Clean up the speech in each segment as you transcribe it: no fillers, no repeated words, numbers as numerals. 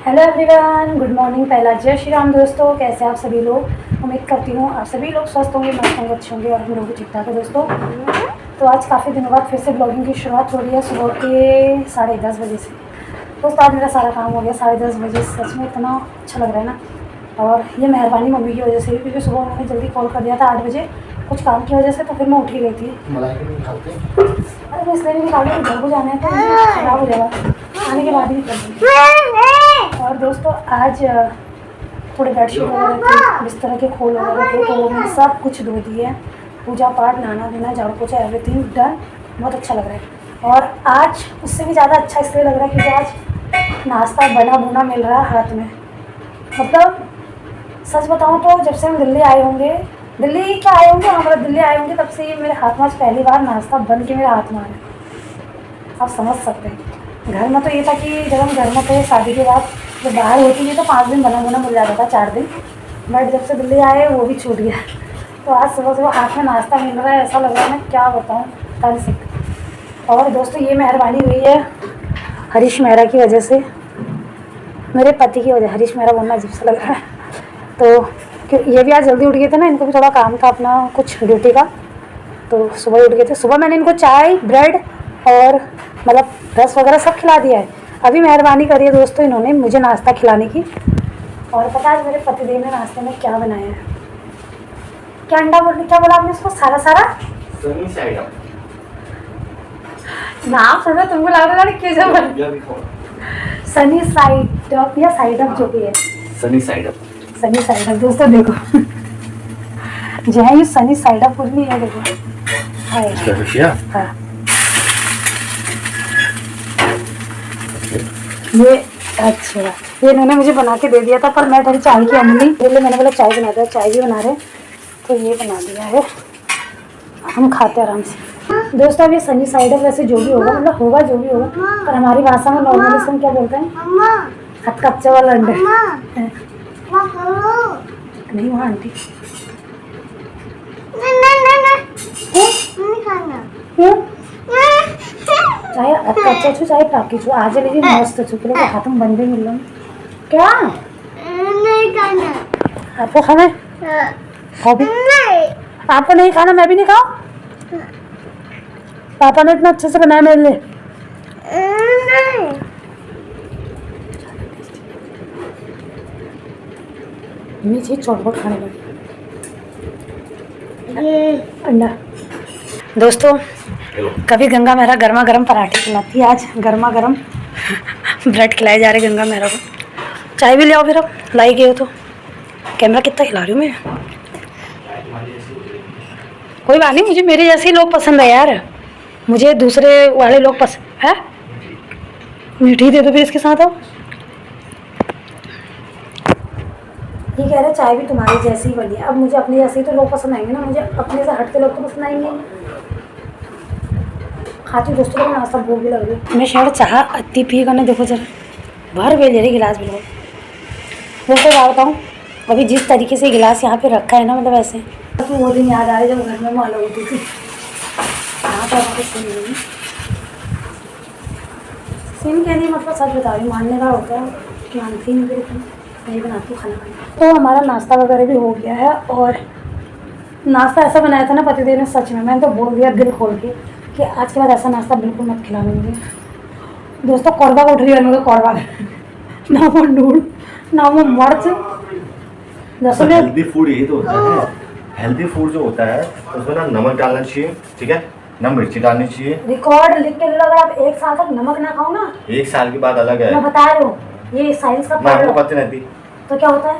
Hello everyone, good morning. पहला जय श्री राम दोस्तों। कैसे आप सभी लोग? उम्मीद करती हूँ आप सभी लोग स्वस्थ होंगे, मस्त होंगे, अच्छे होंगे और हम लोग भी ठीक ठाक है दोस्तों। तो आज काफ़ी दिनों बाद फिर से ब्लॉगिंग की शुरुआत हो रही है सुबह के 10:30 बजे से। दोस्तों आज मेरा सारा काम हो गया 10:30 बजे। सच में इतना अच्छा लग रहा है ना, और ये मेहरबानी मम्मी की वजह से, क्योंकि सुबह उन्होंने जल्दी कॉल कर दिया था 8 बजे कुछ काम की वजह से, तो फिर मैं उठ ही गई थी। अरे मैं इसलिए नहीं निकाल रही, घर को जाना है तो खराब हो जाएगा, आने के बाद ही निकल दूँगी। और दोस्तों आज थोड़े बेडशीट वगैरह थे, बिस्तर के खोल वगैरह थे, तो वो मैंने सब कुछ धो दिए हैं। पूजा पाठ, नहाना धोना, झाड़ू पोछा, एवरीथिंग डन। बहुत अच्छा लग रहा है। और आज उससे भी ज़्यादा अच्छा इसलिए लग रहा है क्योंकि आज नाश्ता बना बुना मिल रहा है हाथ में। मतलब सच बताऊँ तो जब से हम दिल्ली आए होंगे, दिल्ली क्या आए होंगे, हमारा दिल्ली आए होंगे, तब से ये मेरे हाथ में आज पहली बार नाश्ता बन के मेरे हाथ में आ रहा है। आप समझ सकते हैं। घर में तो ये था कि जब हम घर में थे शादी के बाद, जब बाहर होती है तो 5 दिन बना बुना मिल जाता था, 4 दिन। बट जब से दिल्ली आए वो भी छूट गया। तो आज सुबह सुबह हाथ में नाश्ता मिल रहा है, ऐसा लग रहा है मैं क्या बताऊँ, बता नहीं सकती। और दोस्तों ये मेहरबानी हुई है हरीश मेहरा की वजह से, मेरे पति की वजह। हरीश मेहरा बोलना अजीब सा लग रहा है। तो ये भी आज जल्दी उठ गए थे ना, इनको भी थोड़ा काम था अपना कुछ ड्यूटी का, तो सुबह ही उठ गए थे। सुबह मैंने इनको चाय ब्रेड और मतलब रस वगैरह सब खिला दिया है। अभी मेहरबानी करी है दोस्तों इन्होंने मुझे नाश्ता खिलाने की। और पता है मेरे पतिदेव ने नाश्ते में क्या बनाया है? क्या अंडा बोल, क्या बोला आपने उसको? सारा सारा सनी साइड अप। नाम सुना तुमको लग रहा है कैसे बन? सनी साइड अप या साइड अप जो भी है, sunny side up. Sunny side up दोस्तों देखो जो है ये सनी साइड अप कुछ नहीं है, देखो क्या? हाँ ये अच्छा, ये इन्होंने मुझे बना के दे दिया था, पर मैं थोड़ी चाय की अमली इसलिए मैंने बोला चाय बना दिया। चाय भी बना रहे तो ये बना दिया है, हम खाते आराम से। दोस्तों अब ये सनी साइड अप वैसे जो भी होगा, मतलब होगा जो भी होगा, पर हमारी भाषा में नॉर्मली इसको क्या बोलते हैं? हथ कच्चे वाला अंडे नहीं वहाँ आंटी क्यों चाहे अच्छा छू चाहे पाकी छू, आज लीजिए मस्त छू के लोग हाथ में बंदे मिल रहे। क्या नहीं खाना? आपको खाना है? खाओ भी। आपको नहीं खाना? मैं भी नहीं खाऊं? पापा ने इतना अच्छे से बनाया मेरे लिए। नहीं चाहिए चौटपट खाने लगी अंडा। दोस्तों कभी गंगा मेहरा गर्मा गर्म पराठे खिलाती है, आज गर्मा गर्म ब्रेड खिलाए जा रहे गंगा मेहरा को। चाय भी ले आओ फिर, अब लाई गए हो तो। कैमरा कितना हिला रही हूँ मैं। कोई बात नहीं, मुझे मेरे जैसे ही लोग पसंद है यार, मुझे दूसरे वाले लोग पसंद है। मीठी दे दो फिर इसके साथ। हो ये कह रहे चाय भी तुम्हारी जैसी ही बनी है। अब मुझे अपने जैसे ही तो लोग पसंद आएंगे ना, मुझे अपने से हट के लोग तो पसंद आएंगे। खाती दोस्तों को नाश्ता भूख भी लग रही। मैं शायद चाह अति पी करने, देखो जरा भर गई मेरी गिलास बिल्कुल। दोस्तों क्या बताऊँ, अभी जिस तरीके से गिलास यहाँ पे रखा है ना, मतलब ऐसे तो वो दिन याद आ रही जब घर में माला होती थी। यहाँ पर सेम कहने मतलब सच बता रही, मानने का होता है कि मानती नहीं, फिर नहीं बनाती खाना खाना। तो हमारा नाश्ता वगैरह भी हो गया है, और नाश्ता ऐसा बनाया था ना पतिदेव ने, सच में मैंने तो बोल दिया दिल खोल के कि आज के बाद ऐसा नाश्ता बिल्कुल मत खिलाना मुझे। दोस्तों कौरवा को उठ रही है मेरे, कौरवा ना वो नून ना वो मर्च। जैसे हेल्दी फूड यही तो होता है। हेल्दी फूड जो होता है उसमें ना नमक डालना चाहिए, ठीक है ना, मिर्ची डालनी चाहिए। रिकॉर्ड लिख के अगर आप 1 साल तक नमक ना खाओ ना, 1 साल की बात अलग है, मैं बता रही हूँ, ये साइंस का ना आपको पता नहीं थी। तो क्या होता है?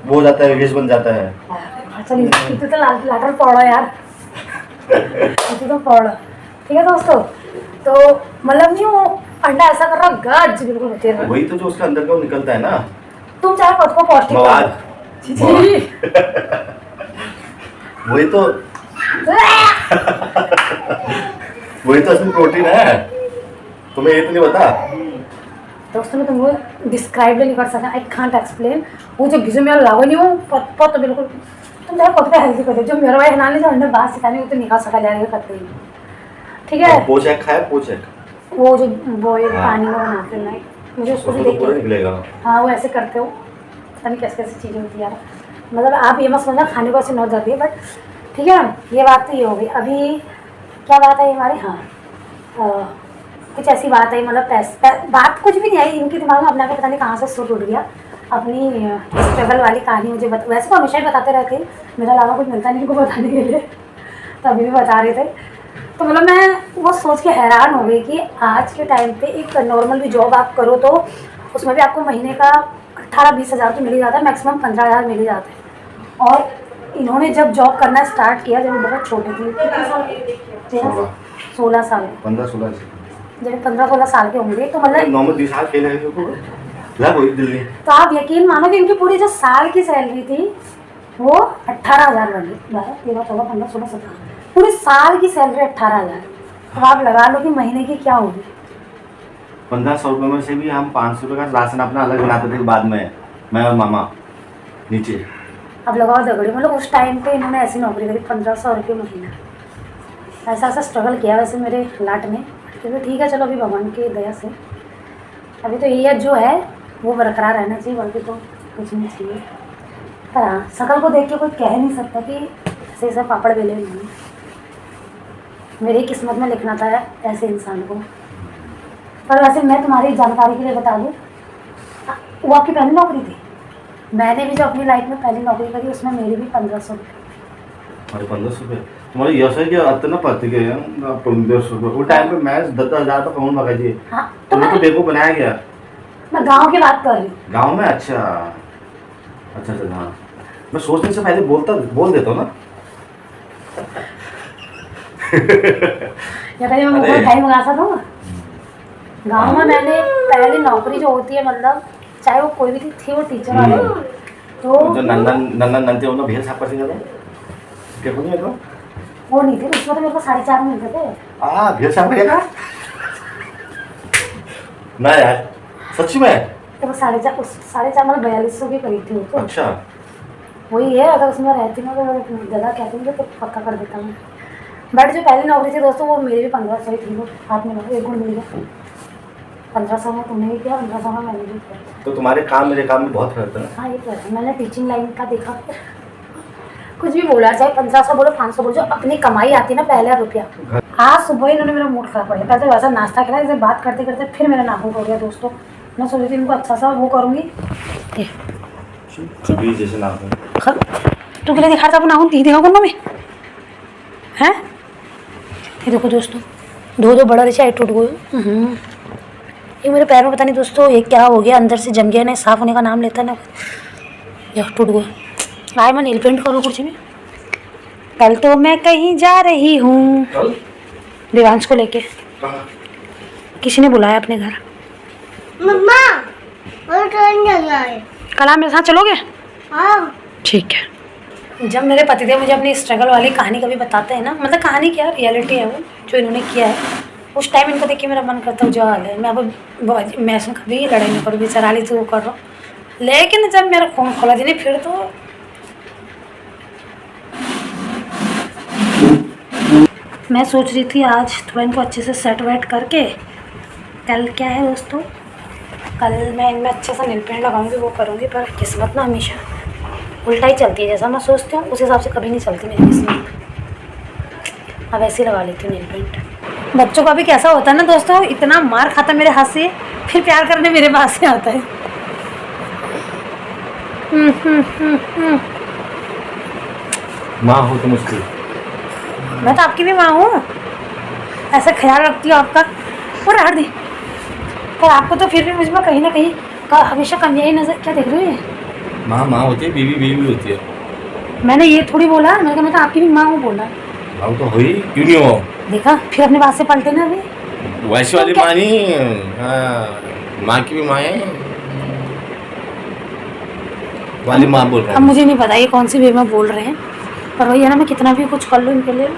वो हो जाता है, विष बन जाता है। चलिए इतने तो लाटर पौड़ा यार इतने तो पौड़ा। ठीक है दोस्तों, तो मतलब नहीं वो अंडा ऐसा कर रहा गज बिल्कुल होते रहा। वही तो जो उसका अंदर का वो निकलता है ना, तुम चाहे खुद को पौष्टिक मवाद। वही तो वही तो असली प्रोटीन है, तुम्हें ये तो नहीं पता। दोस्तों मैं तुमको डिस्क्राइब नहीं कर सकता, आई कांट एक्सप्लेन। वो जो घिसो मेरा लागो नहीं हो पत तो बिल्कुल तुम चाहे खुद का हेल्दी कर दो। जो मेरा भाई हनाने जो अंडा बात सिखाने वो तो नहीं खा सका जा रही करते ही। ठीक है पोचेक खाया, पोचेक वो जो बॉयल पानी में बनाते हैं, मुझे उसको भी उसको तो देख पूरा के निकलेगा। हाँ वो ऐसे करते हो, पता नहीं कैसे कैसी चीज़ें होती है यार। मतलब आप ये मत समझना खाने को ऐसे न जाती है, बट ठीक है ना, ये बात तो ये हो गई। अभी क्या बात है हमारी, हाँ कुछ ऐसी बात है, मतलब बात कुछ भी नहीं आई इनके दिमाग में, अपने आप पता नहीं कहाँ से सुर उठ गया। अपनी स्ट्रगल वाली कहानी मुझे वैसे तो हमेशा ही बताते रहते हैं, मेरा अलावा कुछ मिलता नहीं इनको बताने के लिए, तो अभी भी बता रहे थे। तो मतलब मैं वो सोच के हैरान हो गई कि आज के टाइम पे एक नॉर्मल भी जॉब आप करो तो उसमें भी आपको महीने का 18-20 हज़ार तो मिल ही जाता है, मैक्सिमम 15,000 मिल ही जाते हैं। और इन्होंने जब जॉब करना स्टार्ट किया जब वो बहुत छोटे थे, कितने साल, 16 साल, 15-16 जब 15-16 साल के होंगे, तो मतलब नॉर्मल 20 साल खेल है लग हुई दिल्ली। तो आप यकीन मानो कि इनकी पूरी जो साल की सैलरी थी वो 18,000 बनी, 12, 13, 14, 15, 16, 17, पूरी साल की सैलरी 18,000। अब आप लगा लो कि महीने की क्या होगी। 1500 रुपये में से भी हम 500 रुपये का राशन अपना अलग बनाते थे बाद में, मैं और मामा नीचे। अब लगाओ दगड़ी, मतलब उस टाइम पे इन्होंने ऐसी नौकरी करी 1500 रुपये महीना। ऐसा ऐसा स्ट्रगल किया वैसे मेरे लाट ने, क्योंकि ठीक है चलो अभी भगवान की दया से अभी तो ये जो है वो बरकरार रहना चाहिए, बल्कि तो कुछ नहीं चाहिए। पर हाँ शकल को देख के कोई कह नहीं सकता कि ऐसे ऐसे पापड़ बेले नहीं हैं। मेरी किस्मत में लिखना था ऐसे इंसान को। पर वैसे मैं तुम्हारी जानकारी के लिए बता दूँ, वो आपकी पहली नौकरी थी। मैंने भी जो अपनी लाइफ में पहली नौकरी करी उसमें मेरी भी 1500 रुपये। अरे 1500 रुपये तुम्हारे यशा के आते ना पति के 1500 रुपये वो टाइम पे मैं 10,000 का फोन लगा जी। हाँ तो तुम्हें तो देखो बनाया गया मैं गांव की बात कर रही हूँ। गांव में। अच्छा अच्छा अच्छा हाँ, मैं सोचने से पहले बोल देता हूँ ना। या कहीं मैं मिठाई मंगा सकता हूँ। गाँव में मैंने पहली नौकरी जो होती है, मतलब चाहे वो कोई भी थी वो टीचर वाले, तो जो नंदन नंते उन्होंने भेल साफ कर दिया क्या बोलिए तो वो नहीं थी उसमें, तो मेरे को 4.5 मिलते थे। भेल साफ करेगा ना यार सच्ची में। तो वो 4.5 मतलब 4200 के करीब थी वो तो। अच्छा वही है, अगर उसमें रहती ना तो ज़्यादा कहती हूँ तो पक्का कर देता मैं। बट जो पहली नौकरी थी दोस्तों वो मेरी भी 1500 ही थी। वो हाथ में एक गुण मिल गया। 1500 में तुमने भी किया, 1500 में मैंने भी किया। तो तुम्हारे काम मेरे काम में बहुत फर्क है। हाँ ये तो है, मैंने टीचिंग लाइन का देखा। कुछ भी बोला चाहे 1500 बोलो 500 बोलो, जो अपनी कमाई आती है ना पहला रुपया। आज सुबह ही इन्होंने मेरा मूड खराब कर दिया। पहले तो वैसा नाश्ता करा, इसे बात करते करते फिर मेरा नाखून हो गया दोस्तों। मैं सोची थी इनको अच्छा सा वो करूँगी। जैसे नाखून तू के लिए दिखा था अपना नाखून ती देखो कौन में हैं। ये देखो दोस्तों, दो बड़ा रिचा टूट गए। ये मेरे पैर में पता नहीं दोस्तों ये क्या हो गया, अंदर से जम गया, नहीं साफ होने का नाम लेता ना, यह टूट गया। आए मैं नील पेंट करूँ कुछ में। कल तो मैं कहीं जा रही हूँ देवांश को लेके। किसी ने बुलाया अपने घर। मम्मा और कौन जा है? कल आप मेरे साथ चलोगे? हाँ ठीक है। जब मेरे पतिदेव मुझे अपनी स्ट्रगल वाली कहानी कभी बताते हैं ना, मतलब कहानी क्या रियलिटी है वो जो इन्होंने किया है, उस टाइम इनको देख के मेरा मन करता है जो हाल है मैं अब मैं इसमें कभी लड़ाई नहीं करूँ, बेचारा ली तो वो कर रहा हूँ। लेकिन जब मेरा खून खोला जी नहीं फिर तो मैं सोच रही थी आज थोड़ा इनको अच्छे से सेट वेट करके, कल क्या है दोस्तों, कल मैं इनमें अच्छे से नील पेंट लगाऊंगी वो करूँगी। पर किस्मत ना हमेशा उल्टा ही चलती है, जैसा मैं सोचती हूँ उस हिसाब से कभी नहीं चलती मेरी किस्मत। अब ऐसे ही लगा लेती हूँ नील पेंट। बच्चों का भी कैसा होता है ना दोस्तों, इतना मार खाता मेरे हाथ से फिर प्यार करने मेरे पास से आता है। माँ हो तो मुश्किल। मैं तो आपकी भी माँ हूँ, ऐसा ख्याल रखती हूँ आपका। और हर दी पर आपको तो फिर भी मुझ में कहीं ना कहीं हमेशा कमियाँ ही नजर। क्या देख रही है? माँ माँ होती है, बीवी बीवी होती है। मैंने ये थोड़ी बोला, मैं तो आपकी भी माँ हूँ बोला। माँ तो हुई क्यों नहीं हो? देखा फिर अपने बात से पलटे ना अभी। वैसी वाली माँ नहीं, माँ की भी माँ है वाली माँ बोल रहा अब हूँ। मुझे नहीं पता ये कौन सी वे में बोल रहे हैं, पर वही है ना, मैं कितना भी कुछ कर लूँ इनके लिए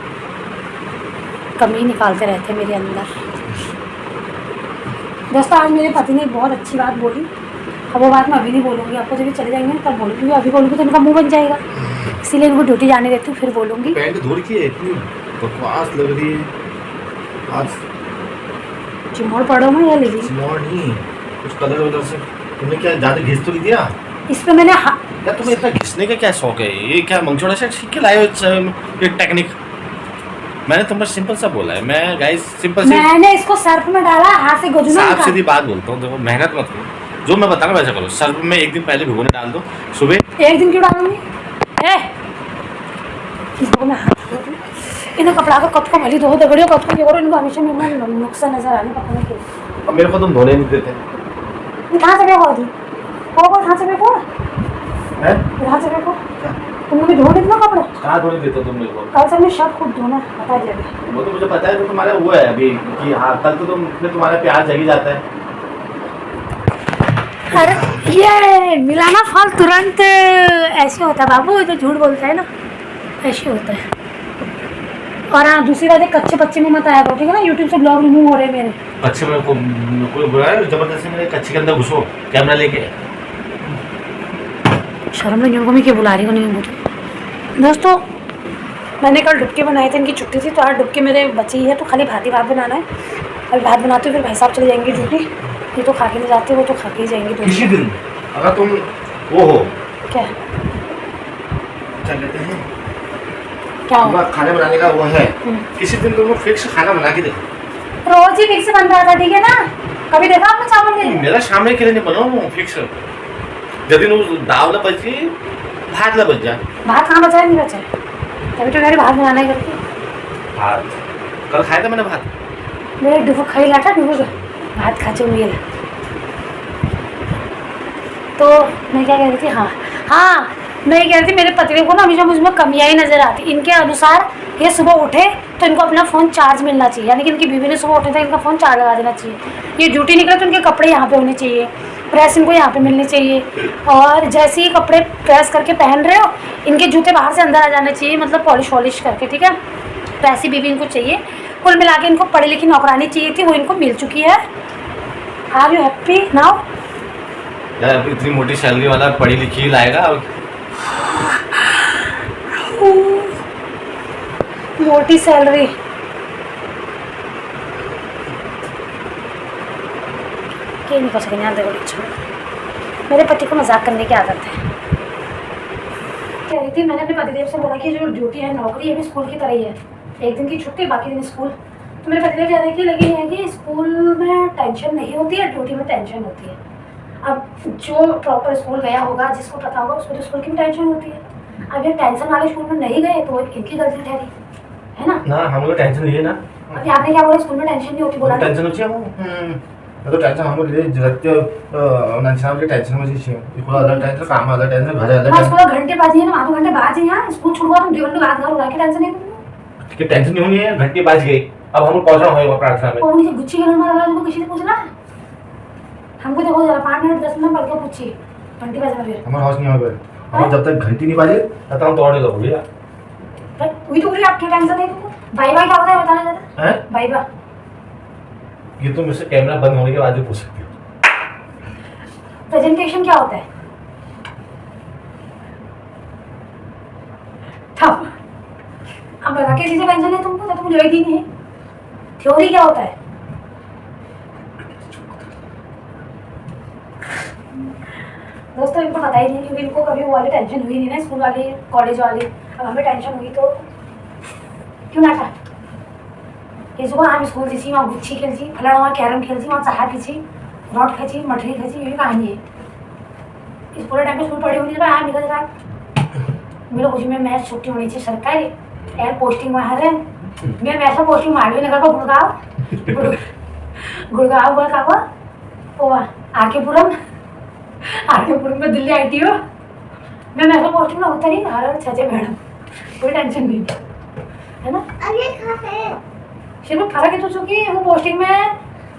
कमी निकालते रहते हैं मेरे अंदर। दोस्तों आज मेरे पति ने बहुत अच्छी बात बोली। अब वो बात मैं अभी नहीं बोलूँगी, आपको जब चले जाएंगे तब बोलूँगी। अभी बोलूँगी तो इनका मुंह बन जाएगा, इसीलिए इनको ड्यूटी जाने देती हूँ फिर बोलूँगी। पैंट धोल की है, इतनी बकवास लग रही है आज। चिमोड़ पड़ो मैं या ले ली चिमोड़ नहीं, कुछ कलर वलर से तुमने क्या ज़्यादा घिस तो नहीं दिया इस पे मैंने यार? तुम्हें इतना घिसने का क्या शौक है? ये क्या मंगचौड़ा से सीख के लाए हो ये टेक्निक? मैंने तुमसे सिंपल सा बोला है, मैं गाइस सिंपल से मैंने इसको सर्फ में डाला, हाथ से गुजना साफ सीधी बात बोलता हूँ। देखो मेहनत मत करो, जो मैं बता रहा हूँ वैसा करो। सर्फ में एक दिन पहले भिगोने डाल दो, सुबह एक दिन क्यों डालूंगी? इसको मैं हाथ धो दूँ, इन्हें कपड़ा का कत को भली धो दगड़ियों कत को करो, इनको हमेशा मेरे नुकसा नजर आने पता नहीं क्यों। अब मेरे को तुम धोने नहीं देते कहाँ से देखो अभी कहाँ से देखो हैं? कहाँ से देखो तुम मुझे धो देना कपड़े, कहाँ धोने देते हो तुम मेरे को? कल से मैं शर्ट खुद धोना बता जाएगा। वो तो मुझे पता है, तो तुम्हारा वो है अभी कि हाँ कल तो तुम्हारा प्यार जगी जाता है। अरे ये मिलाना फल तुरंत ऐसे होता है बाबू, जो झूठ बोलता है ना ऐसे होता है। और हाँ दूसरी बात है, कच्चे बच्चे में मत आया करो, ठीक है ना? यूट्यूब से ब्लॉग रिमूव हो रहे हैं मेरे। अच्छे में कोई बुरा है जबरदस्ती मेरे कच्चे के अंदर घुसो कैमरा लेके? शर्म नहीं उनको, मैं क्या बुला रही हूँ नहीं मुझे। दोस्तों मैंने कल डुबके बनाए थे, इनकी छुट्टी थी तो आज डुबके मेरे बची है, तो खाली भात बनाना है। अभी भात बनाते हो फिर भाई साहब चले जाएंगे ड्यूटी, ये तो खा के नहीं जाते, वो तो खा के ही जाएंगे। किसी दिन अगर तुम वो हो क्या क्या कहते हैं, क्या हो? तुम्हारा खाना बनाने का वो है, किसी दिन तुमको फिक्स खाना बना के दे। रोज ही फिक्स बन रहा था, ठीक है ना? कभी देखा आपने चावल नहीं? मेरा शाम के लिए नहीं बनाओ फिक्स, जब दिन दावला बची भातला बच जा। भात कहाँ बचा है? नहीं बचा है, तभी तो मेरे भात बनाना ही करती। भात कल खाया था मैंने भात, मेरे डुबो खाई लाटा डुबो भात खाचे हुए ला। तो मैं क्या कह रही थी, हाँ मैं ये कह रही थी, मेरे पति को ना हमेशा मुझमें कमियाँ ही नज़र आती। इनके अनुसार ये सुबह उठे तो इनको अपना फ़ोन चार्ज मिलना चाहिए, यानी कि इनकी बीवी ने सुबह उठे तो इनका फ़ोन चार्ज लगा देना चाहिए। ये ड्यूटी निकले तो इनके कपड़े यहाँ पे होने चाहिए, प्रेस इनको यहाँ पे मिलनी चाहिए, और जैसे ही कपड़े प्रेस करके पहन रहे हो इनके जूते बाहर से अंदर आ जाने चाहिए, मतलब पॉलिश वॉलिश करके, ठीक है? तो ऐसी बीवी इनको चाहिए। कुल मिला के इनको पढ़ी लिखी नौकरानी चाहिए थी, वो इनको मिल चुकी है। Are you happy now? यार इतनी मोटी सैलरी वाला पढ़ी लिखी लाएगा? मोटी सैलरी क्या नहीं कर सकेंगे यहाँ, देखो छोड़ो। मेरे पति को मजाक करने की आदत है। कह रही थी मैंने अपने पतिदेव से बोला कि जो ड्यूटी है नौकरी है भी स्कूल की तरह ही है, एक दिन की छुट्टी बाकी दिन स्कूल। तो मेरे पतिदेव कह रहे हैं कि लेकिन है कि स्कूल में टेंशन नहीं होती है, ड्यूटी में टेंशन होती है। अब जो प्रॉपर स्कूल गया होगा, जिसको पता होगा, उसको तो स्कूल की टेंशन होती है। अब ये टेंशन वाले स्कूल में नहीं गए तो इनकी गलती ठहरी, है ना? ना हम लोग टेंशन नहीं है ना। अभी आपने क्या बोला, स्कूल में टेंशन नहीं होती बोला? टेंशन होती है मैं तो टेंशन हम लोग जगत नंचना के टेंशन में छी इको अलग टेंशन काम अलग टेंशन घर अलग बस पूरा घंटे बाजी है ना, आधो घंटे बाद ही यहाँ स्कूल छुड़वा तुम 2 घंटे बाद घर उड़ा के टेंशन नहीं तुमको? ठीक है टेंशन नहीं होनी है, घंटे बाज गई, अब हम लोग पहुंचना होगा प्रार्थना में। और मुझे गुच्छी के नंबर वाला किसी से पूछना है? हमको देखो जरा 5 मिनट 10 मिनट पढ़ के पूछिए, घंटे बजना फिर हमारा हाउस नहीं होगा, हम जब तक घंटी नहीं बाजे तब तक हम तोड़ नहीं लगोगे यार। वही तो पूरी आपकी टेंशन है तुमको। बाई बाई क्या होता है बताना जरा। हैं? बाई बाई ये तो मुझसे कैमरा बंद होने के बाद भी पूछ सकती हो। प्रेजेंटेशन क्या होता है? अब बता के चीजें टेंशन है तुमको, तो तुम जो ही नहीं है। थ्योरी क्या होता है? दोस्तों इनको पता ही नहीं, क्योंकि इनको कभी वो वाली टेंशन हुई नहीं ना, स्कूल वाली कॉलेज वाली। अब हमें टेंशन हुई तो क्यों ना था ये सुबह हम स्कूल जी वहाँ गुच्छी खेलती, फलाना वहाँ कैरम खेलती, वहाँ चाहा पीछी, रॉड खेची, मठरी खेची, यही कहानी है। इस पूरे टाइम पे स्कूल पढ़ी हुई है, निकल रहा मेरे खुशी में मैच छुट्टी होनी चाहिए सरकारी एयर पोस्टिंग वहाँ है। मैं वैसा पोस्टिंग मार भी निकल पा गुड़गांव हुआ का हुआ आरकेपुरम में दिल्ली आई हो। मैं वैसा पोस्टिंग में उतरी हर छचे मैडम, कोई टेंशन नहीं है ना? सिर्फ फर्क है तो चूंकि वो पोस्टिंग में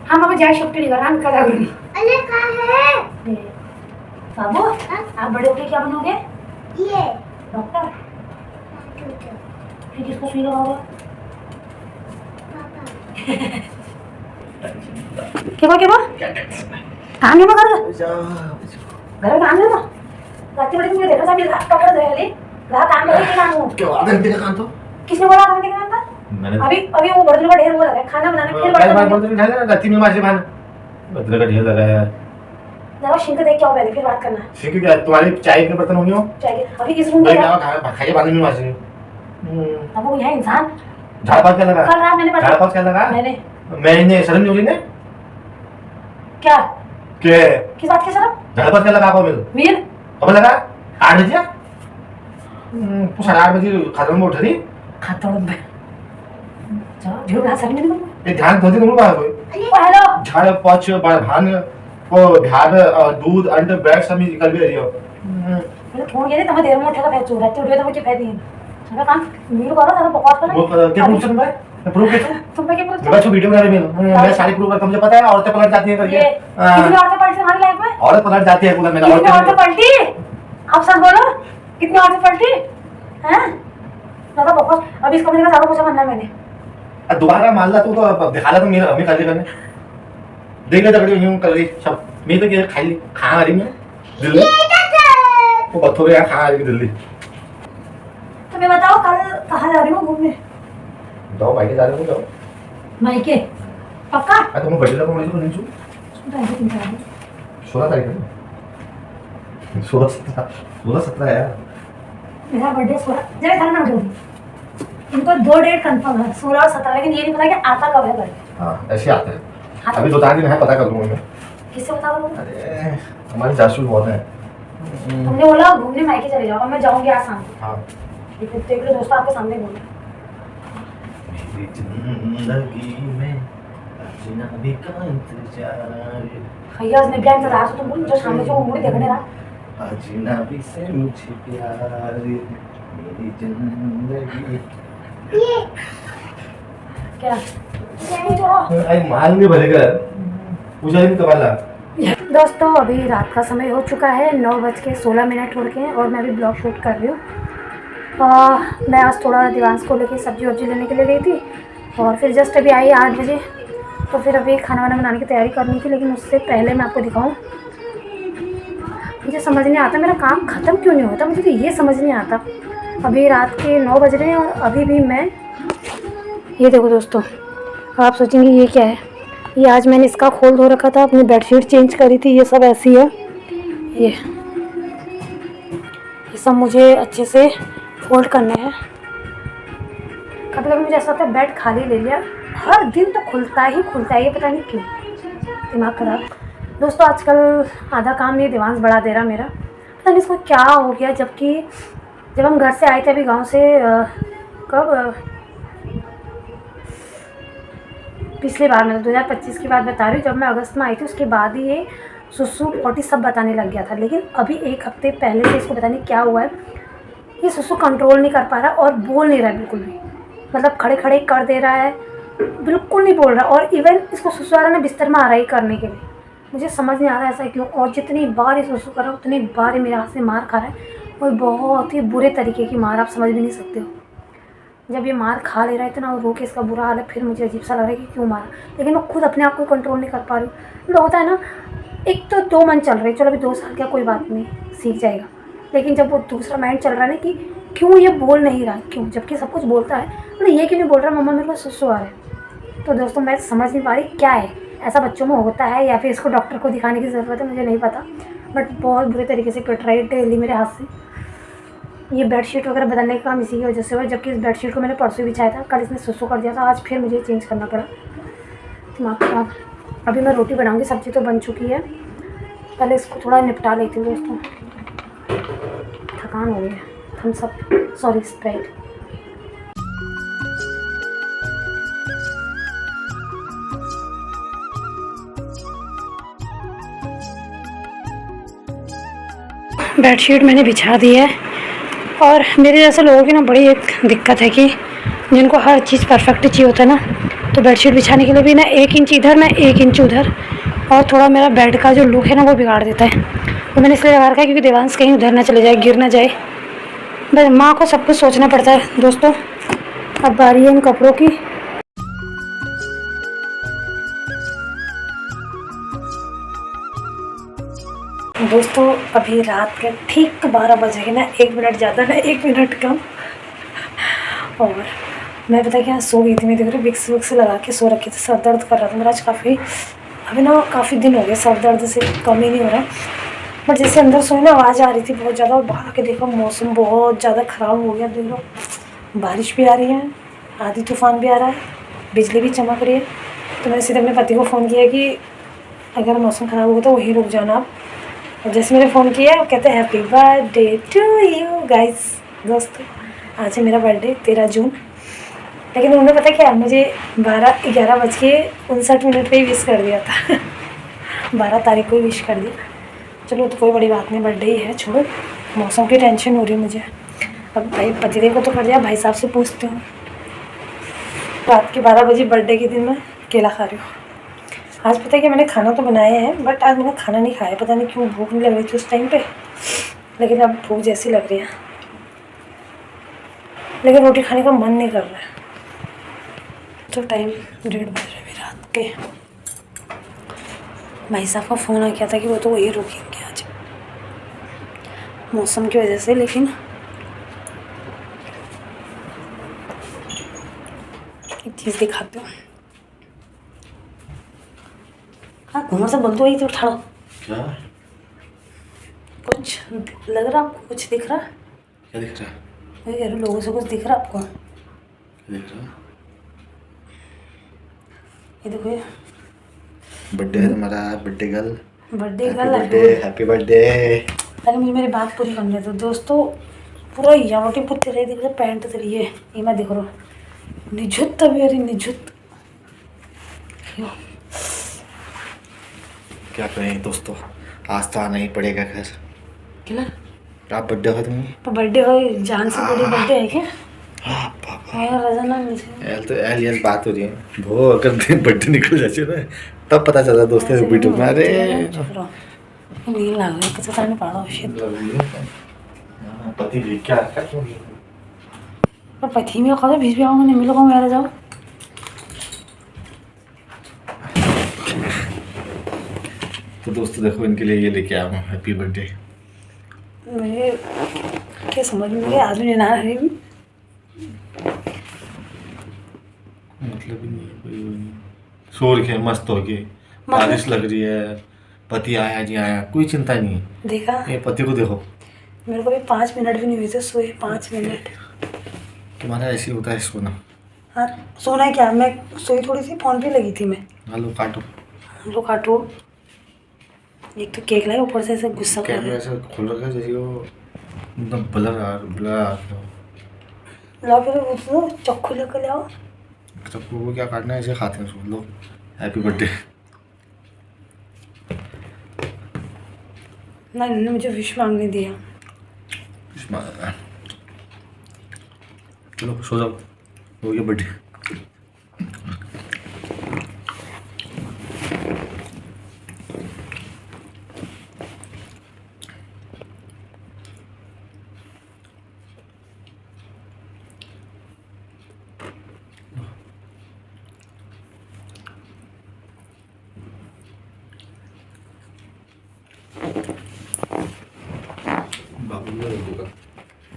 हम अगर जाए शिफ्ट नहीं कर रहा, हम करा करेंगे। बाबू आप बड़े होके क्या बनोगे? ये डॉक्टर। फिर किसको सुई लगाओगे? क्या काम नहीं कर घर काम नहीं ना रात बड़े मुझे देखा था मेरे हाथ पकड़ दे ले रात काम करे के काम हो क्यों आधे घंटे का काम तो किसने बोला आधे घंटे का काम था? अभी वो बर्तन का ढेर हो रहा है, खाना बनाने फिर बर्तन ढाले गति में माजे बन बर्तन का ढेर लगा है, जरा सिंक देख के आओ पहले, फिर बात करना। सिंक क्या तुम्हारे चाय के बर्तन होंगे हो? चाहिए अभी इस रूम में खाइए पानी में वासी। अब वो है इंसान। झाड़ पास क्या लगा? कल रात मैंने झाड़ पास क्या लगा? मैंने शर्म नहीं होगी ने? क्या किस बात की शर्म? झाड़ पास क्या लगा आपको? मिल कब लगा? 8 बजे? 8:30 बजे खतरम में उठ रही? खतरम में झूठ ना शर्म नहीं। ये ध्यान धोती तुम लोग कोई? हेलो झाड़ पोछ भान वो बिहार दूध अंड ब्रेड सब निकल भी रही हो। मैंने फोन किया था, देर में उठेगा फिर चूर रहते उठे तो मुझे फैदी है। मेरा काम वीडियो करो ना, बकवास करो। वो क्या प्रूफ सुन भाई? प्रूफ के तुम पे क्या प्रूफ? मैं जो वीडियो बना रही हूं मैं सारी प्रूफ करता, मुझे पता है औरतें पलट जाती हैं करके। कितनी औरतें पलटी हमारी लाइफ में? औरत पलट जाती है पूरा मेरा। कितनी औरतें पलटी? आप सच बोलो, कितनी औरतें पलटी हैं? ज्यादा बकवास। अभी इस कमरे का झाड़ू पोछा करना है मैंने। दोबारा मान ला तू तो दिखा ला तो मेरे हमें कर देने देख ले तगड़ी यूं कर रही सब। मैं तो क्या खाई खा रही मैं दिल्ली वो बत्थों पे खा रही दिल्ली। तो मैं बताओ कल कहाँ जा रही हूँ घूमने? जाओ भाई के जा रहे हो जाओ मायके पक्का? तुम बर्थडे का बोली तो नहीं छू 16 तारीख है। 16-17 है यार मेरा बर्थडे 16 जरा घर में बोल। इनको 2 डेट कंफर्म है 16 और 17, लेकिन ये नहीं पता कि आता कब है बर्थडे। हाँ ऐसे आते हैं। अभी 2-4 दिन है, पता कर लूंगा मैं। किससे बता दूँ? अरे हमारी जासूस बहुत है। तुमने बोला घूमने मायके चले जाओ, अब मैं जाऊंगी आज शाम को। हाँ देख लो दोस्तों, आपके सामने बोला। मेरी जिंदगी में अजनबी का इंतजार भैया ने क्या इंतजार से तुम बोल जो सामने जो मुड़ी देखने रहा। अजनबी से मुझे प्यार मेरी जिंदगी क्या आई माल में भरेगा पूजा नहीं तो वाला। दोस्तों अभी रात का समय हो चुका है, 9:16 हो रखे हैं और मैं अभी ब्लॉग शूट कर रही हूँ। मैं आज थोड़ा दिवांश को लेके सब्जी वब्जी लेने के लिए गई थी और फिर जस्ट अभी आई 8 बजे। तो फिर अभी खाना वाना बनाने की तैयारी करनी थी, लेकिन उससे पहले मैं आपको दिखाऊं। मुझे समझ नहीं आता मेरा काम ख़त्म क्यों नहीं होता, मुझे तो ये समझ नहीं आता। अभी रात के 9 बज रहे हैं और अभी भी मैं ये देखो दोस्तों, आप सोचेंगे ये क्या है। ये आज मैंने इसका खोल धो रखा था, अपनी बेडशीट चेंज करी थी, ये सब ऐसी है। ये सब मुझे अच्छे से फोल्ड करने हैं। कभी कभी मुझे ऐसा होता है बेड खाली ले लिया, हर दिन तो खुलता है, ये पता नहीं क्यों, दिमाग खराब। दोस्तों आजकल आधा काम ये दिवांश बढ़ा दे रहा मेरा, पता नहीं इसको क्या हो गया। जबकि जब हम घर से आए थे अभी गांव से, कब पिछली बार मैं 2025 की बात बता रही हूँ, जब मैं अगस्त में आई थी उसके बाद ही ये सुसु पोटी सब बताने लग गया था। लेकिन अभी 1 हफ्ते पहले से इसको पता नहीं क्या हुआ है, ये सुसु कंट्रोल नहीं कर पा रहा और बोल नहीं रहा है बिल्कुल भी। मतलब खड़े खड़े कर दे रहा है, बिल्कुल नहीं बोल रहा। और इवन इसको सुसु आ रहा है ना बिस्तर में आ रहा है करने के लिए, मुझे समझ नहीं आ रहा है ऐसा क्यों। और जितनी बार ये सुसु कर रहा है उतनी बार ये मेरे हाथ से मार खा रहा है, और बहुत ही बुरे तरीके की मार, आप समझ भी नहीं सकते हो। जब ये मार खा ले रहा है इतना और रो के इसका बुरा हाल है, फिर मुझे अजीब सा लग रहा है कि क्यों मारा। लेकिन मैं खुद अपने आप को कंट्रोल नहीं कर पा रही हूँ। मतलब होता है ना, एक तो 2 मन चल रहे, चलो अभी 2 साल क्या कोई बात नहीं, सीख जाएगा। लेकिन जब वो दूसरा माइंड चल रहा है ना कि क्यों ये बोल नहीं रहा, क्यों, जबकि सब कुछ बोलता है, मतलब ये क्यों नहीं बोल रहा मम्मा मेरे को सुसु आ रहा है। तो दोस्तों मैं समझ नहीं पा रही क्या है, ऐसा बच्चों में होता है या फिर इसको डॉक्टर को दिखाने की ज़रूरत है, मुझे नहीं पता। बट बहुत बुरे तरीके से कट रही है डेली मेरे हाथ से। ये बेडशीट वगैरह बदलने का काम इसी की वजह से हुआ, जबकि इस बेडशीट को मैंने परसों बिछाया था, कल इसने सुसु कर दिया था, आज फिर मुझे चेंज करना पड़ा, दिमाग खराब। अभी मैं रोटी बनाऊंगी, सब्ज़ी तो बन चुकी है, पहले इसको थोड़ा निपटा लेती हूँ दोस्तों, थकान हो गई है। हम सब सॉरी स्प्राइट। बेडशीट मैंने बिछा दी है। और मेरे जैसे लोगों की ना बड़ी एक दिक्कत है कि जिनको हर चीज़ परफेक्ट चाहिए होता है ना, तो बेडशीट बिछाने के लिए भी ना 1 इंच इधर ना 1 इंच उधर, और थोड़ा मेरा बेड का जो लुक है ना वो बिगाड़ देता है। तो मैंने इसलिए लगा रखा है क्योंकि देवांश कहीं उधर ना चले जाए, गिर ना जाए। बस माँ को सब कुछ सोचना पड़ता है दोस्तों। अब बारी है इन कपड़ों की। दोस्तों अभी रात के ठीक 12 बजे ना, 1 मिनट ज़्यादा ना 1 मिनट कम। और मैं पता क्या सो गई थी, मैं देख रही विक्स विक्स लगा के सो रखी थी, सर दर्द कर रहा था मेरा आज काफ़ी। अभी ना काफ़ी दिन हो गए सर दर्द से कम ही नहीं हो रहा, बट जैसे अंदर सोई ना आवाज़ आ रही थी बहुत ज़्यादा। और बाहर के देखो मौसम बहुत ज़्यादा ख़राब हो गया, देख लो बारिश भी आ रही है, आधी तूफान भी आ रहा है, बिजली भी चमक रही है। तो मैंने सीधे अपने पति को फ़ोन किया कि अगर मौसम ख़राब होगा तो वहीं रुक जाना आप। और जैसे मैंने फ़ोन किया वो कहते हैं happy birthday to you guys. दोस्तों आज है मेरा बर्थडे 13 जून, लेकिन उन्होंने पता क्या मुझे 11:59 पे ही विश कर दिया था 12 तारीख को ही विश कर दिया। चलो तो कोई बड़ी बात नहीं, बर्थडे ही है, छोड़ो। मौसम की टेंशन हो रही है मुझे। अब भाई पतिदेव को तो कर दिया, भाई साहब से पूछती हूँ। रात के 12 बजे बर्थडे के दिन मैं केला खा रही हूँ। आज पता है कि मैंने खाना तो बनाया है, बट आज मैंने खाना नहीं खाया, पता नहीं क्यों, भूख नहीं लग रही थी उस टाइम पे, लेकिन अब भूख जैसी लग रही है, लेकिन रोटी खाने का मन नहीं कर रहा है। तो टाइम 1:30 बज रहे अभी रात के। भाई साहब का फ़ोन आ गया था कि वो तो वही रुकेंगे आज मौसम की वजह से। लेकिन एक चीज़ दिखाती हूँ। हाँ घूमर से बोल दो, वही तो उठा लो। क्या कुछ लग रहा आपको, कुछ दिख रहा? क्या दिख रहा है? वही कह रहे लोगों से कुछ दिख रहा आपको? क्या दिख रहा है? ये देखो ये बर्थडे है तुम्हारा, birthday girl, birthday happy girl. Birthday, happy birthday. पहले मुझे मेरी बात पूरी करने दो दोस्तों। पूरा यावटी पुत्ती रही दिख रहा, पैंट तरी है ये मैं दिख रहा निजुत तभी अरे निजुत। क्या करें दोस्तों, आज तो आना ही पड़ेगा। खैर किलर आप बर्थडे हो तुम? तो बर्थडे हो, जान से बड़ी बर्थडे है क्या? हाँ पापा मेरा रजना मुझे यार, तो यार बात हो रही है वो, अगर बर्थडे निकल जाए ना तब पता चला दोस्तों से वीडियो में। अरे नील लग रही है, पता नहीं पड़ा शिट। पति भी क्या पर पति में कहा बीच भी आऊँगा, नहीं मिलूंगा मेरा जाओ। तो दोस्तों देखो इनके लिए ये लेके आया हूँ हैप्पी बर्थडे। मुझे क्या समझ में नहीं आदमी नहीं आ रही, मतलब ही नहीं है कोई, वो नहीं सो रखे मस्त हो के, बारिश लग रही है, पति आया नहीं आया कोई चिंता नहीं है। देखा ये पति को देखो, मेरे को भी 5 मिनट भी नहीं हुए थे सोए, 5 मिनट। तुम्हारा ऐसे ही होता है सोना। हाँ सोना है क्या, मैं सोई थोड़ी सी, फोन पे लगी थी मैं। हेलो काटो, लो काटो। एक तो केक लाए, ऊपर से ऐसे गुस्सा कर कैमरा रहा ऐसा खोल रखा है जैसे वो एकदम ब्लर आ रहा है। है। लो फिर वो चक्कू लेकर ले आओ। सबको वो क्या काटना है, ऐसे खाते हैं उसको। लो हैप्पी बर्थडे। ना इन्होंने मुझे विश मांगने दिया। चलो सो जाओ, हो गया बर्थडे।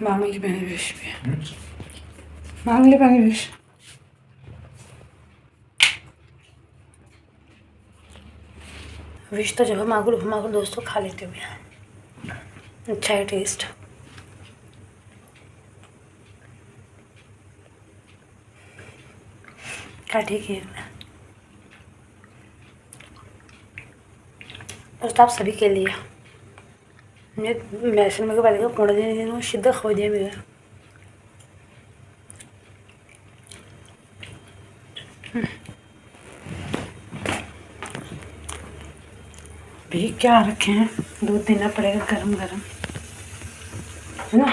मांग ली मैंने विश भी, मांग ली मैंने विश। विश तो जब मांगो दोस्तों खा लेते हुए, अच्छा है टेस्ट। क्या ठीक है दोस्तों, आप सभी के लिए मैसेज में पहले का कोण दिन सिद्ध खो दिया मेरा। भी क्या रखे हैं, दूध देना पड़ेगा गरम गरम, है ना।